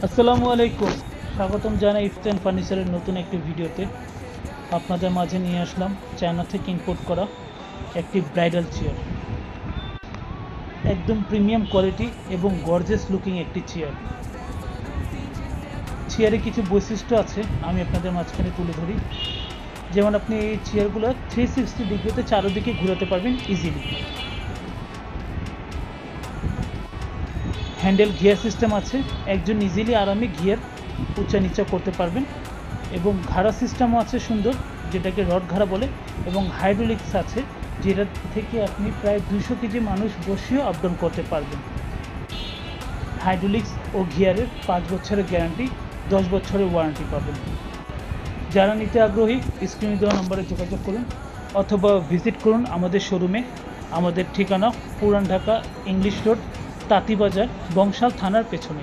আসসালামু আলাইকুম। স্বাগতম জানাই ইফতেন ফার্নিচারের নতুন একটি ভিডিওতে। আপনাদের মাঝে নিয়ে আসলাম চায়না থেকে ইম্পোর্ট করা একটি ব্রাইডাল চেয়ার। একদম প্রিমিয়াম কোয়ালিটি এবং গর্জিয়াস লুকিং একটি চেয়ার। চেয়ারে কিছু বৈশিষ্ট্য আছে, আমি আপনাদের মাঝখানে তুলে ধরি। যেমন আপনি এই চেয়ারগুলো 360 ডিগ্রিতে চারোদিকে ঘোরাতে পারবেন ইজিলি। হ্যান্ডেল গিয়ার সিস্টেম আছে, একজন ইজিলি আরামে গিয়ার উঁচা নিচা করতে পারবেন। এবং ঘাড়া সিস্টেমও আছে সুন্দর, যেটাকে রড ঘাড়া বলে। এবং হাইড্রোলিক্স আছে, যেটা থেকে আপনি প্রায় 200 কেজি মানুষ বসেও আপ ডাউন করতে পারবেন। হাইড্রোলিক্স ও গিয়ারের 5 বছরের গ্যারান্টি, 10 বছরের ওয়ারেন্টি পাবেন। যারা নিতে আগ্রহী স্ক্রিনে দেওয়া নম্বরে যোগাযোগ করুন অথবা ভিজিট করুন আমাদের শোরুমে। আমাদের ঠিকানা পুরান ঢাকা ইংলিশ রোড, তাঁতিবাজার, বংশাল থানার পেছনে।